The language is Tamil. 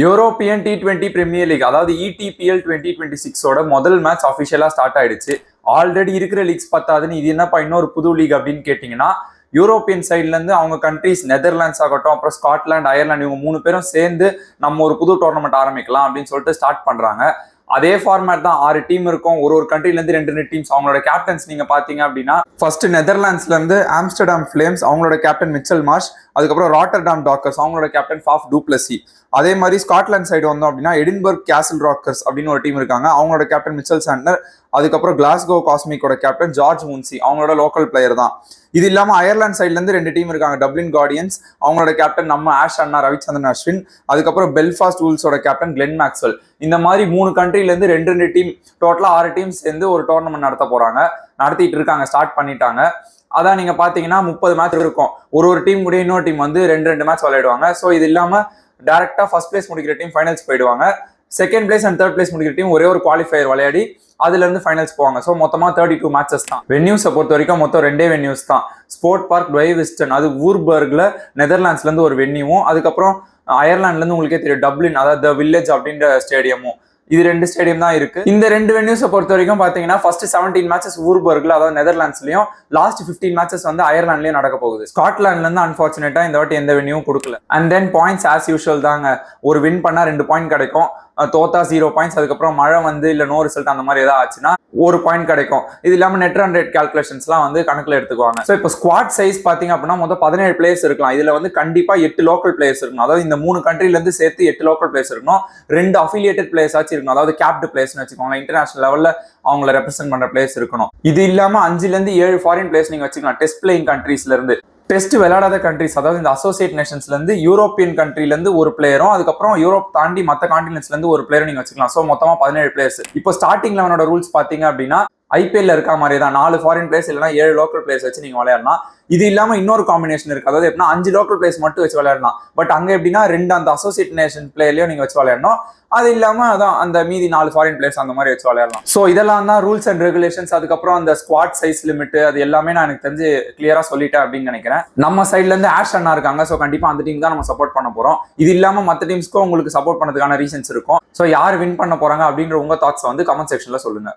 யூரோப்பியன் T20 பிரீமியர் லீக் அதாவது ETPL 2026ஓட முதல் மேட்ச் அஃபிஷியலா ஸ்டார்ட் ஆயிடுச்சு. ஆல்ரெடி இருக்கிற லீக்ஸ் பத்தாதுன்னு இது என்னப்பா இன்னொரு புது லீக் அப்படின்னு கேட்டீங்கன்னா, யூரோப்பியன் சைட்ல இருந்து அவங்க கண்ட்ரிஸ் நெதர்லாண்ட்ஸ் ஆகட்டும், அப்புறம் ஸ்காட்லாந்து, அயர்லாந்து இவங்க 3 பேரும் சேர்ந்து நம்ம ஒரு புது டோர்னமெண்ட் ஆரம்பிக்கலாம் அப்படின்னு சொல்லிட்டு ஸ்டார்ட் பண்றாங்க. அதே ஃபார்மேட் தான், 6 டீம் இருக்கும். ஒரு கண்ட்ரில இருந்து 2 டீம்ஸ். அவங்களோட கேப்டன்ஸ் நீங்க பாத்தீங்க அப்படின்னா, ஃபர்ஸ்ட் நெதர்லாண்ட்ஸ்ல இருந்து ஆம்ஸ்டர்டாம் ஃபிளேம்ஸ் அவங்களோட கேப்டன் மிச்சல் மார்ஷ், அதுக்கப்புறம் ராட்டர்டாம் டாக்கர்ஸ் அவங்களோட கேப்டன் ஃபாஃப் டூப்ளசி. அதே மாதிரி ஸ்காட்லாந்து சைடு வந்தோம் அப்படின்னா எடின்பர்க் கேசல் ராக்கர்ஸ் அப்படின்னு ஒரு டீம் இருக்காங்க, அவங்களோட கேப்டன் மிச்சல் சாண்டர். அதுக்கப்புறம் கிளாஸ்கோ காஸ்மிக்கோட கேப்டன் ஜார்ஜ் முன்சி, அவங்களோட லோக்கல் பிளேயர் தான். இது இல்லாம அயர்லாந்து சைட்ல இருந்து 2 டீம் இருக்காங்க, டப்ளின் கார்டியன்ஸ் அவங்களோட கேப்டன் நம்ம ஆஷ் அண்ணா ரவிச்சந்திரன் அஸ்வின், அதுக்கப்புறம் பெல்ஃபாஸ்ட் வூல்ஸோட கேப்டன் கிளென் மேக்ஸ்வெல். இந்த மாதிரி 3 கண்ட்ரில இருந்து 2 டீம், டோட்டலா 6 டீம்ஸ் சேர்ந்து ஒரு டோர்னமெண்ட் நடத்த போறாங்க, நடத்திட்டு இருக்காங்க, ஸ்டார்ட் பண்ணிட்டாங்க. அதான் நீங்க பாத்தீங்கன்னா 30 மேட்ச் இருக்கும். ஒரு டீம் கூட இன்னொரு டீம் வந்து 2 மேட்ச் விளையாடுவாங்க. ஸோ இது இல்லாம டைரக்டா ஃபர்ஸ்ட் பிளேஸ் முடிக்கிற டீம் ஃபைனல்ஸ் போயிடுவாங்க. Second place and third place முடிக்கிற டீம் ஒரே ஒரு குவாலிஃபயர் விளையாடி அதுல இருந்து ஃபைனல்ஸ் போவாங்க. ஸோ மொத்தமா 32 மேட்சஸ் தான். வென்யூஸை பொறுத்த வரைக்கும் மொத்தம் 2 வென்யூஸ் தான். ஸ்போர்ட் பார்க் டுவைவிஸ்டன், அது வூர்பர்க்ல நெதர்லாண்ட்ஸ்ல இருந்து ஒரு வென்யூவும், அதுக்கப்புறம் அயர்லாந்துல இருந்து உங்களுக்கே தெரியும் டப்ளின், அதாவது த வில்லேஜ் அப்படின்ற ஸ்டேடியமும். இது 2 ஸ்டேடியம் தான் இருக்கு. இந்த 2 வென்யூஸை பொறுத்த வரைக்கும் பாத்தீங்கன்னா ஃபர்ஸ்ட் 17 மேட்சஸ் வூர்பர்க்ல, அதாவது நெதர்லாண்ட்ஸ்லயும், லாஸ்ட் 15 மேட்சஸ் வந்து அயர்லாண்ட்லயும் நடக்க போகுது. ஸ்காட்லாண்ட்ல இருந்து அன்பார்ச்சுனேட்டா இந்த வாட்டி எந்த வென்யூவும் கொடுக்கல. And then points as usual தாங்க. ஒரு வின் பண்ணா 2 பாயிண்ட் கிடைக்கும், தோத்தா 0 பாயிண்ட்ஸ், அதுக்கப்புறம் மழை வந்து இல்ல நோ ரிசல்ட் அந்த மாதிரி ஏதாவது ஆச்சுன்னா 1 பாயிண்ட் கிடைக்கும். இது இல்லாம நெட் ரன் ரேட் கால்குலேஷன்ஸ்லாம் வந்து கணக்குல எடுத்துக்குவாங்க. ஸோ இப்போ ஸ்குவாட் சைஸ் பாத்தீங்க அப்படின்னா மொத்தம் 17 பிளேயர்ஸ் இருக்கலாம். இதுல வந்து கண்டிப்பா 8 லோக்கல் பிளேயர்ஸ் இருக்கணும். அதாவது இந்த 3 கண்ட்ரில இருந்து சேர்த்து 8 லோக்கல் பிளேயர்ஸ் இருக்கணும். 2 அஃபிலியேட்டட் பிளேயர்ஸ் ஆச்சு இருக்கணும், அதாவது கேப்டு பிளேயர்ஸ்னு வச்சுக்கோங்க, இன்டர்நேஷனல் லெவல்ல அவங்களை ரெப்ரசென்ட் பண்ற பிளேயர்ஸ் இருக்கணும். இது இல்லாம 5ல இருந்து 7 ஃபாரின் பிளேயர்ஸ் நீங்க வச்சுக்கலாம், டெஸ்ட் பிளேயிங் கண்ட்ரீஸ்ல இருந்து. டெஸ்ட் விளையாடாத கண்ட்ரிஸ், அதாவது இந்த அசோசியேட் நேஷன்ஸ்ல இருந்து யூரோப்பியன் கண்ட்ரில இருந்து ஒரு பிளேயரும், அதுக்கப்புறம் யூரோப் தாண்டி மற்ற கான்டினென்ட்ஸ்ல இருந்து ஒரு பிளேயரும் நீங்க வச்சுக்கலாம். சோ மொத்தமா 17 பிளேயர்ஸ். இப்போ ஸ்டார்டிங் லெவனோட ரூல்ஸ் பாத்தீங்க அப்படின்னா IPL இருக்க மாதிரி தான், 4 ஃபாரின் பிளேயர்ஸ் இல்லைன்னா 7 லோக்கல் பிளேயர்ஸ் வச்சு நீங்க விளையாடலாம். இது இல்லாம இன்னொரு காம்பினேஷன் இருக்கு, அதாவது எப்படின்னா 5 லோக்கல் பிளேயர்ஸ் மட்டும் வச்சு விளையாடலாம். பட் அங்க எப்படின்னா 2 அந்த அசோசியேட் நேஷன் பிளேயர்லயும் நீங்க வச்சு விளையாடணும். அது இல்லாம அதான் அந்த மீதி 4 ஃபாரின் பிளேயர்ஸ் அந்த மாதிரி வச்சு விளையாடலாம். சோ இதெல்லாம் தான் ரூல்ஸ் அண்ட் ரெகுலேஷன்ஸ். அதுக்கப்புறம் அந்த ஸ்குவாட் சைஸ் லிமிட், அது எல்லாமே நான் எனக்கு தெரிஞ்சு கிளியரா சொல்லிட்டேன் அப்படின்னு நினைக்கிறேன். நம்ம சைட்ல இருந்து ஆஷ் அண்ணா இருக்காங்க, சோ கண்டிப்பா அந்த டீம் தான் நம்ம சப்போர்ட் பண்ண போறோம். இது இல்லாம மற்ற டீம்ஸ்க்கும் உங்களுக்கு சப்போர்ட் பண்ணதுக்கான ரீசன்ஸ் இருக்கும். சோ யார் வின் பண்ண போறாங்க அப்படின்ற உங்க தாட்ஸ் வந்து கமெண்ட் செக்ஷன்ல சொல்லுங்க.